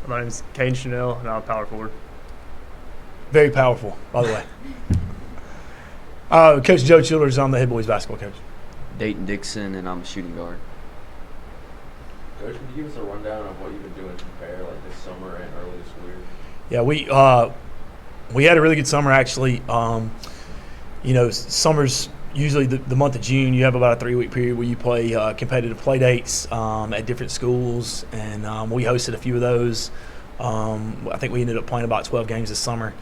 My name is Caden Chanel, and I'm a power forward. Very powerful, by the way. Coach Joe Childers, I'm the head boys basketball coach. Dayton Dixon, and I'm a shooting guard. Coach, could you give us a rundown of what you've been doing to prepare like this summer and early this school year? Yeah, we had a really good summer actually. Summer's usually the month of June. You have about a 3-week period where you play competitive play dates at different schools, and we hosted a few of those. I think we ended up playing about 12 games this summer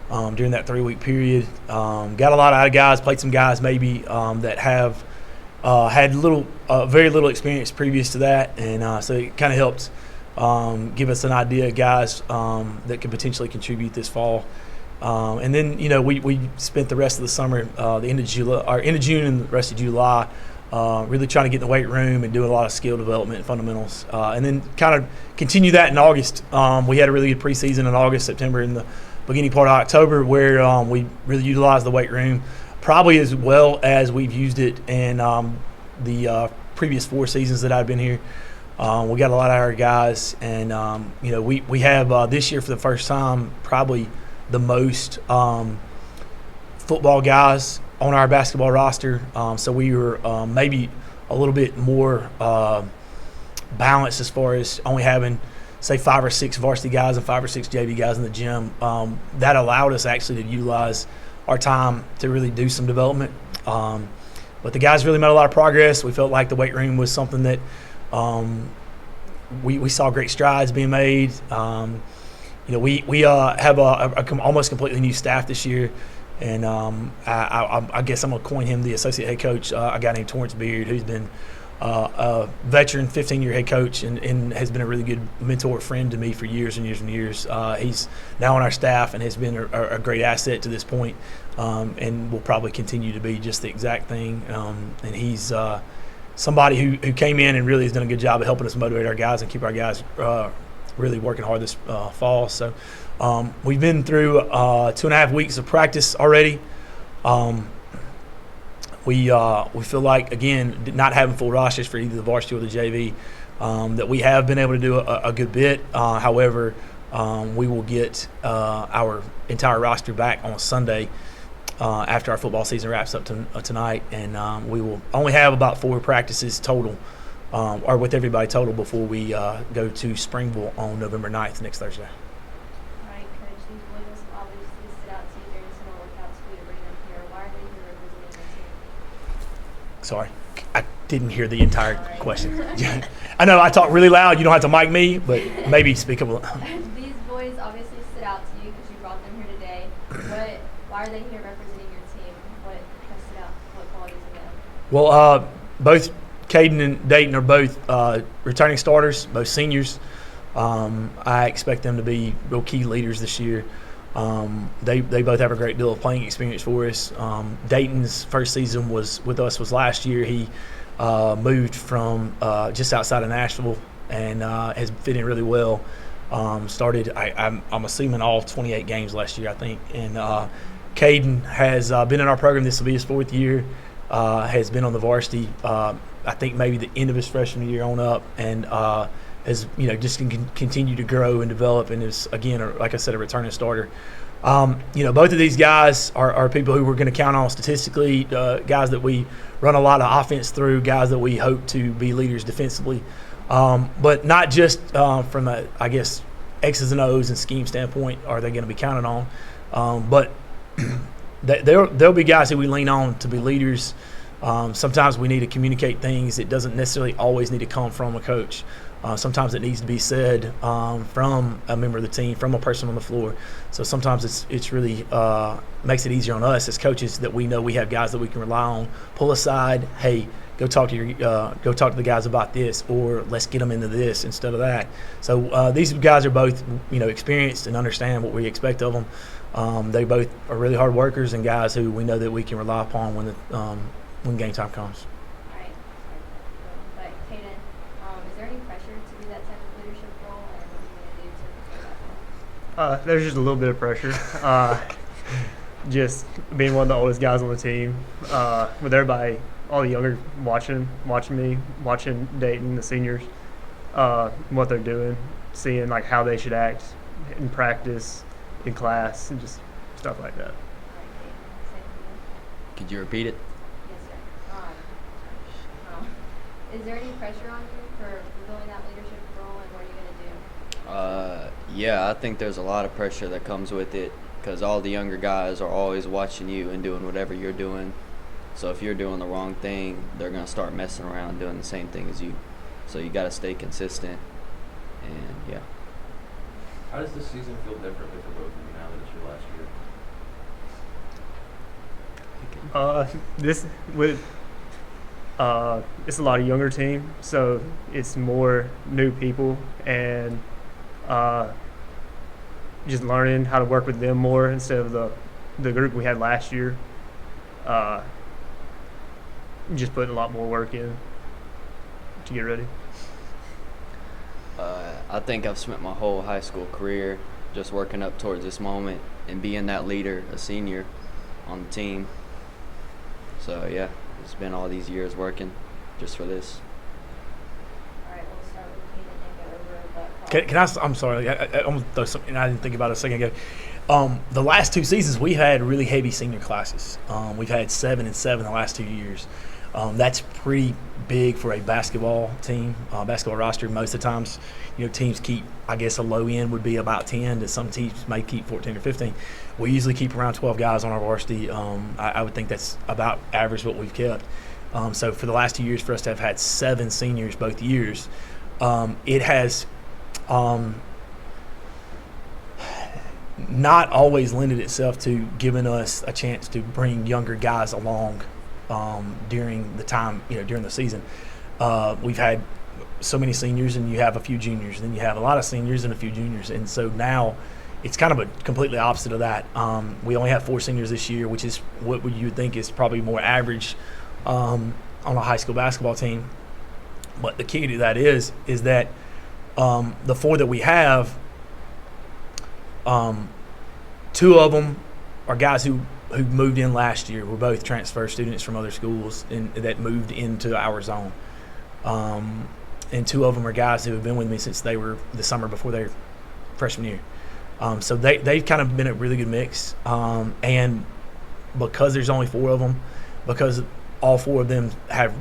during that 3-week period. Got a lot out of guys, played some guys maybe that have had very little experience previous to that, and so it kind of helped give us an idea of guys that could potentially contribute this fall. And then we spent the rest of the summer, the end of June and the rest of July, really trying to get in the weight room and doing a lot of skill development and fundamentals. And then kind of continue that in August. We had a really good preseason in August, September, and the beginning part of October where we really utilized the weight room probably as well as we've used it in the previous 4 seasons that I've been here. We got a lot of our guys, and we have this year for the first time probably the most football guys on our basketball roster. So we were maybe a little bit more balanced as far as only having, say, 5 or 6 varsity guys and 5 or 6 JV guys in the gym. That allowed us actually to utilize our time to really do some development. But the guys really made a lot of progress. We felt like the weight room was something that we saw great strides being made. We have a almost completely new staff this year, and I guess I'm going to coin him the associate head coach, a guy named Torrance Beard, who's been a veteran 15-year head coach and has been a really good mentor friend to me for years and years and years. He's now on our staff and has been a great asset to this point, and will probably continue to be just the exact thing. And he's somebody who came in and really has done a good job of helping us motivate our guys and keep our guys really working hard this fall. So we've been through 2.5 weeks of practice already. We feel like, again, not having full rosters for either the varsity or the JV, that we have been able to do a good bit. However, we will get our entire roster back on Sunday after our football season wraps up tonight, and we will only have about 4 practices total, or with everybody total, before we go to Springville on November 9th, next Thursday. All right, Coach, these boys obviously stood out to you during summer workouts for you to bring them here. Why are they here representing your team? Sorry, I didn't hear the entire question. I know I talk really loud. You don't have to mic me, but maybe speak up a little. These boys obviously stood out to you because you brought them here today. Why are they here representing your team? What stood out? What qualities in them? Well, both Caden and Dayton are both returning starters, both seniors. I expect them to be real key leaders this year. They both have a great deal of playing experience for us. Dayton's first season was last year. He moved from just outside of Nashville and has fit in really well. Started, I'm assuming, all 28 games last year, I think. And Caden has been in our program. This will be his 4th year. Has been on the varsity, I think maybe the end of his freshman year on up, and has just continue to grow and develop, and is, again, like I said, a returning starter. Both of these guys are people who we're going to count on statistically, guys that we run a lot of offense through, guys that we hope to be leaders defensively, but not just from a, I guess, X's and O's and scheme standpoint are they going to be counted on, but there'll be guys who we lean on to be leaders. Sometimes we need to communicate things. It doesn't necessarily always need to come from a coach. Sometimes it needs to be said from a member of the team, from a person on the floor. So sometimes it's really makes it easier on us as coaches that we know we have guys that we can rely on. Pull aside, hey, go talk to the guys about this, or let's get them into this instead of that. So these guys are both experienced and understand what we expect of them. They both are really hard workers and guys who we know that we can rely upon when game time comes. All right. But Caden, is there any pressure to be that type of leadership role, or what are you going to do to prepare that role? There's just a little bit of pressure. Just being one of the oldest guys on the team, with everybody, all the younger watching me, watching Dayton, the seniors, what they're doing. seeing like how they should act in practice, in class, and just stuff like that. All right, Caden, same for you. Could you repeat it? Yes, sir. Is there any pressure on you for fulfilling that leadership role, and what are you going to do? Yeah, I think there's a lot of pressure that comes with it because all the younger guys are always watching you and doing whatever you're doing. So if you're doing the wrong thing, they're going to start messing around doing the same thing as you. So you got to stay consistent, and yeah. How does this season feel differently for both of you now that it's your last year? It's a lot of younger team, so it's more new people and just learning how to work with them more instead of the group we had last year. Just putting a lot more work in to get ready. I think I've spent my whole high school career just working up towards this moment and being that leader, a senior on the team. So yeah, it's been all these years working just for this. All right, we'll start with Caden and go over the Can I? I'm sorry. I'm gonna throw something I didn't think about a second ago. The last 2 seasons we've had really heavy senior classes. We've had 7 and 7 the last 2 years. That's pretty big for a basketball team, basketball roster. Most of the times, teams keep, I guess, a low end would be about 10. To some teams may keep 14 or 15. We usually keep around 12 guys on our varsity. I would think that's about average what we've kept. So for the last 2 years, for us to have had 7 seniors both years, it has not always lended itself to giving us a chance to bring younger guys along during the time, during the season. We've had so many seniors, and you have a few juniors, and then you have a lot of seniors and a few juniors, and so now it's kind of a completely opposite of that. We only have 4 seniors this year, which is what you would think is probably more average on a high school basketball team. But the key to that is that the 4 that we have, 2 of them are guys who moved in last year. We're both transfer students from other schools that moved into our zone. And 2 of them are guys who have been with me since they were the summer before their freshman year. So they've kind of been a really good mix. And because there's only 4 of them, because all 4 of them have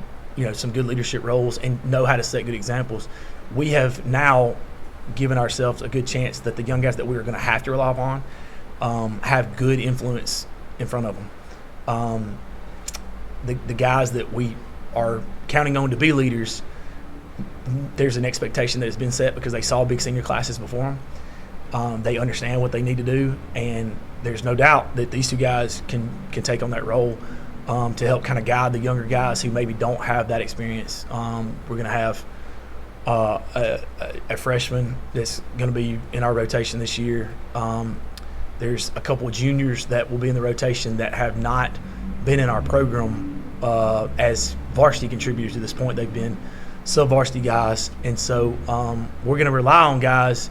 some good leadership roles and know how to set good examples, we have now given ourselves a good chance that the young guys that we are going to have to rely on have good influence in front of them. The guys that we are counting on to be leaders, there's an expectation that has been set because they saw big senior classes before them. They understand what they need to do, and there's no doubt that these 2 guys can take on that role to help kind of guide the younger guys who maybe don't have that experience. We're going to have a freshman that's going to be in our rotation this year. There's a couple of juniors that will be in the rotation that have not been in our program as varsity contributors to this point. They've been sub-varsity guys, and so we're going to rely on guys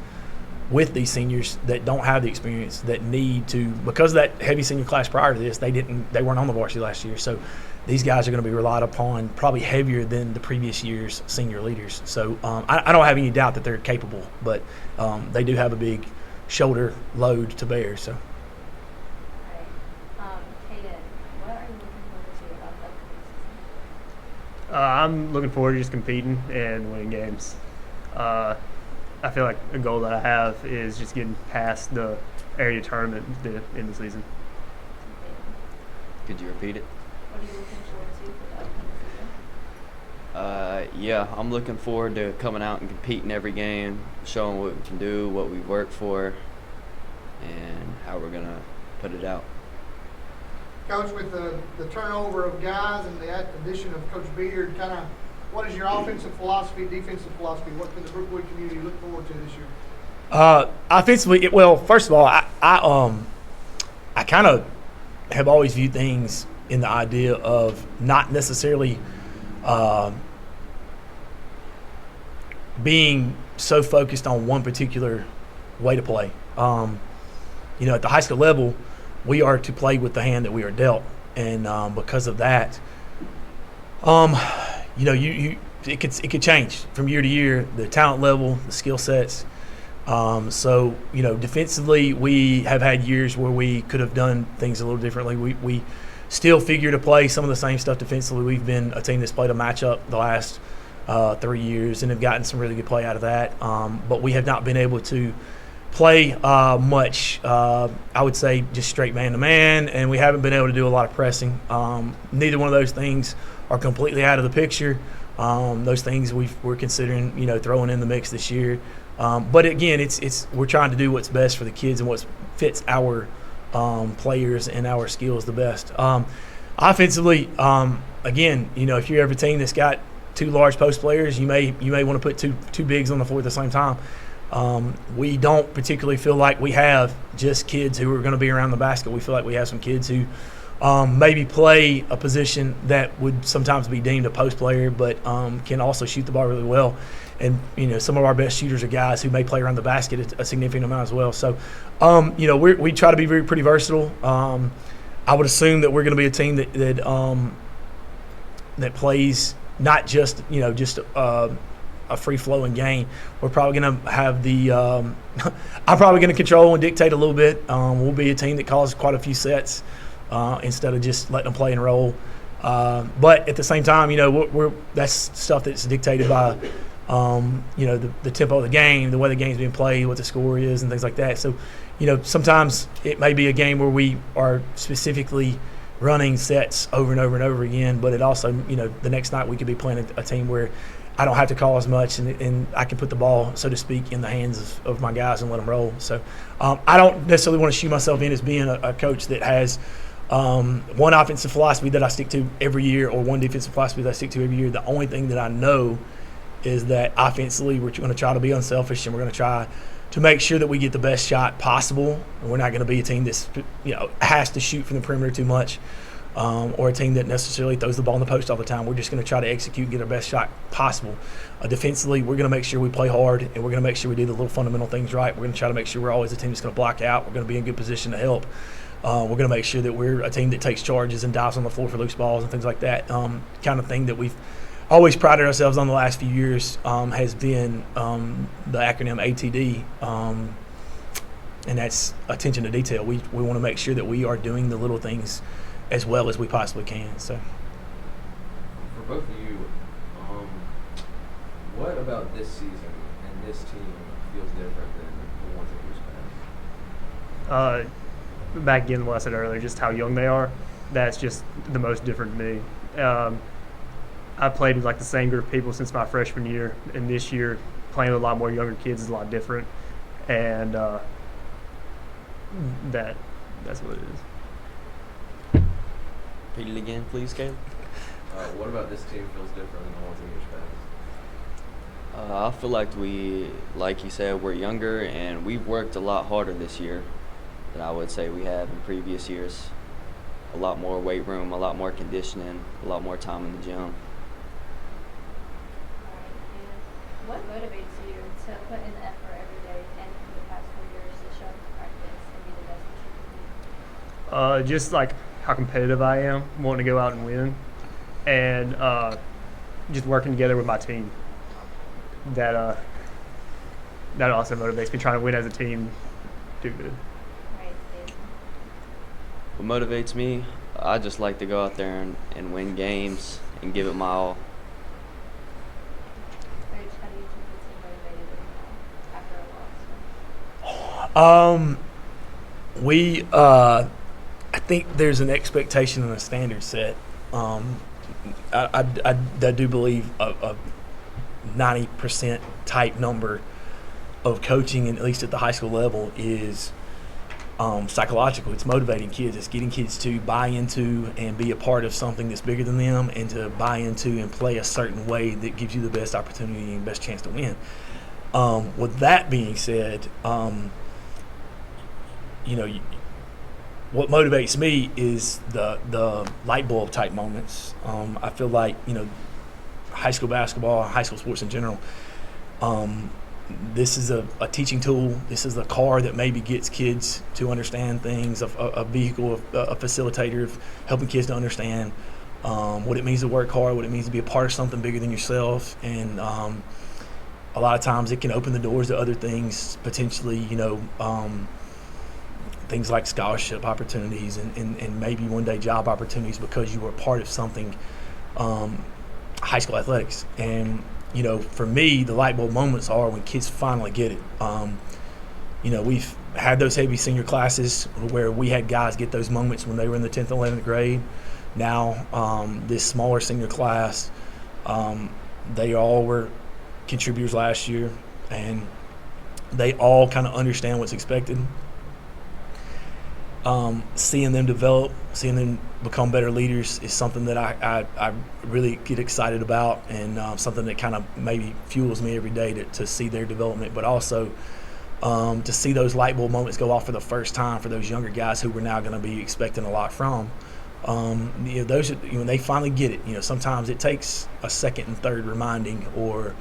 with these seniors that don't have the experience, that need to, because of that heavy senior class prior to this, they weren't on the varsity last year. So these guys are going to be relied upon probably heavier than the previous year's senior leaders. So I don't have any doubt that they're capable, but they do have a big shoulder load to bear. So. All right. Caden, what are you looking forward to about the upcoming season? I'm looking forward to just competing and winning games. I feel like a goal that I have is just getting past the area tournament in the season. Could you repeat it? What are you looking forward to for the upcoming season? Yeah, I'm looking forward to coming out and competing every game, showing what we can do, what we work for, and how we're going to put it out. Coach, with the turnover of guys and the addition of Coach Beard, kind of what is your offensive philosophy, defensive philosophy? What can the Brookwood community look forward to this year? Offensively, well, first of all, I kind of have always viewed things in the idea of not necessarily being so focused on one particular way to play. At the high school level, we are to play with the hand that we are dealt, and because of that, it could change from year to year. The talent level, the skill sets, So, defensively, we have had years where we could have done things a little differently. We still figure to play some of the same stuff defensively. We've been a team that's played a matchup the last 3 years and have gotten some really good play out of that. But we have not been able to play much, I would say, just straight man-to-man, and we haven't been able to do a lot of pressing. Neither one of those things are completely out of the picture. Those things we're considering, throwing in the mix this year. But again, we're trying to do what's best for the kids and what fits our players and our skills the best. Offensively, again, if you're every team that's got 2 large post players, you may want to put two bigs on the floor at the same time. We don't particularly feel like we have just kids who are going to be around the basket. We feel like we have some kids who maybe play a position that would sometimes be deemed a post player, but can also shoot the ball really well. And, some of our best shooters are guys who may play around the basket a significant amount as well. So, we try to be pretty versatile. I would assume that we're going to be a team that plays not just, a free-flowing game. We're probably going to have I'm probably going to control and dictate a little bit. We'll be a team that calls quite a few sets instead of just letting them play and roll. But at the same time, that's stuff that's dictated by, the tempo of the game, the way the game's being played, what the score is, and things like that. So, sometimes it may be a game where we are specifically running sets over and over and over again, but it also, the next night we could be playing a team where I don't have to call as much, and I can put the ball, so to speak, in the hands of my guys and let them roll. So I don't necessarily want to shoot myself in as being a coach that has one offensive philosophy that I stick to every year or one defensive philosophy that I stick to every year. The only thing that I know is that offensively we're going to try to be unselfish, and we're going to try to make sure that we get the best shot possible. And we're not going to be a team that's has to shoot from the perimeter too much. Or a team that necessarily throws the ball in the post all the time. We're just going to try to execute and get our best shot possible. Defensively, we're going to make sure we play hard, and we're going to make sure we do the little fundamental things right. We're going to try to make sure we're always a team that's going to block out. We're going to be in good position to help. We're going to make sure that we're a team that takes charges and dives on the floor for loose balls and things like that. Kind of thing that we've always prided ourselves on the last few years has been the acronym ATD, and that's attention to detail. We want to make sure that we are doing the little things as well as we possibly can. So, for both of you, what about this season and this team feels different than the ones that years past? Back again, what I said earlier, just how young they are. That's just the most different to me. I played with the same group of people since my freshman year, and this year playing with a lot more younger kids is a lot different, and that's what it is. Repeat it again, please, Caleb. What about this team feels different than the ones that years past? I feel like like you said, we're younger, and we've worked a lot harder this year than I would say we have in previous years. A lot more weight room, a lot more conditioning, a lot more time in the gym. What motivates you to put in the effort every day and for the past 4 years to show up to practice and be the best that you can be? Just how competitive I am, wanting to go out and win, and just working together with my team. That also motivates me, trying to win as a team, do good. Right, Dave. What motivates me, I just like to go out there and win games and give it my all. Coach, how do you keep the team motivated after a loss? I think there's an expectation and a standard set. I do believe a 90% type number of coaching, and at least at the high school level, is psychological. It's motivating kids. It's getting kids to buy into and be a part of something that's bigger than them, and to buy into and play a certain way that gives you the best opportunity and best chance to win. With that being said, what motivates me is the light bulb type moments. I feel like high school basketball, high school sports in general, this is a teaching tool. This is a car that maybe gets kids to understand things, a vehicle, a facilitator of helping kids to understand what it means to work hard, what it means to be a part of something bigger than yourself, and a lot of times it can open the doors to other things, potentially, things like scholarship opportunities and maybe one day job opportunities because you were part of something, high school athletics. And, for me, the light bulb moments are when kids finally get it. We've had those heavy senior classes where we had guys get those moments when they were in the 10th and 11th grade. Now, this smaller senior class, they all were contributors last year, and they all kind of understand what's expected. Seeing them develop, seeing them become better leaders is something that I really get excited about, and something that kind of maybe fuels me every day to see their development, but also to see those light bulb moments go off for the first time for those younger guys who we're now going to be expecting a lot from. Those when they finally get it, sometimes it takes a second and third reminding or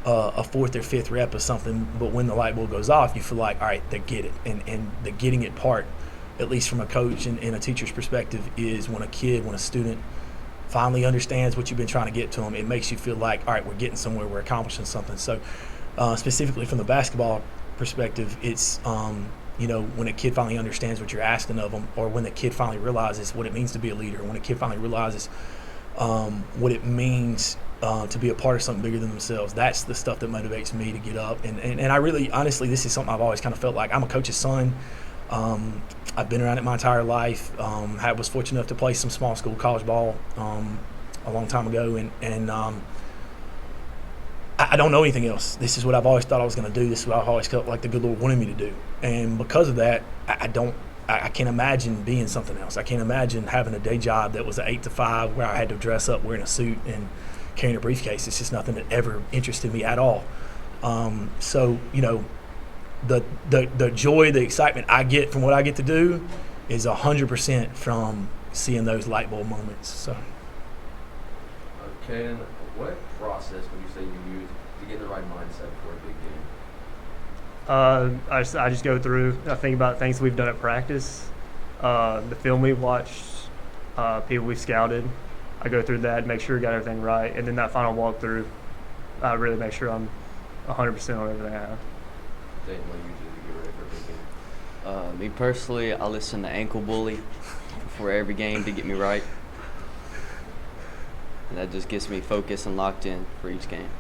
a fourth or fifth rep of something, but when the light bulb goes off, you feel like, all right, they get it. And the getting it part, at least from a coach and a teacher's perspective, is when a student finally understands what you've been trying to get to them, it makes you feel like, all right, we're getting somewhere, we're accomplishing something. So specifically from the basketball perspective, it's when a kid finally understands what you're asking of them, or when the kid finally realizes what it means to be a leader, when a kid finally realizes what it means to be a part of something bigger than themselves. That's the stuff that motivates me to get up. And I really, honestly, this is something I've always kind of felt like. I'm a coach's son. I've been around it my entire life. I was fortunate enough to play some small school college ball a long time ago, and I don't know anything else. This is what I've always thought I was going to do. This is what I've always felt like the good Lord wanted me to do. And because of that, I can't imagine being something else. I can't imagine having a day job that was an 8 to 5 where I had to dress up wearing a suit and carrying a briefcase. It's just nothing that ever interested me at all. So, the joy, the excitement I get from what I get to do is 100% from seeing those light bulb moments. So, Ken, what process would you say you use to get in the right mindset for a big game? I just go through. I think about things we've done at practice, the film we've watched, people we've scouted. I go through that, make sure we got everything right, and then that final walkthrough, I really make sure I'm 100% on everything I have. Dayton, what do you do to get ready for a big game? Me personally, I listen to Ankle Bully before every game to get me right. And that just gets me focused and locked in for each game.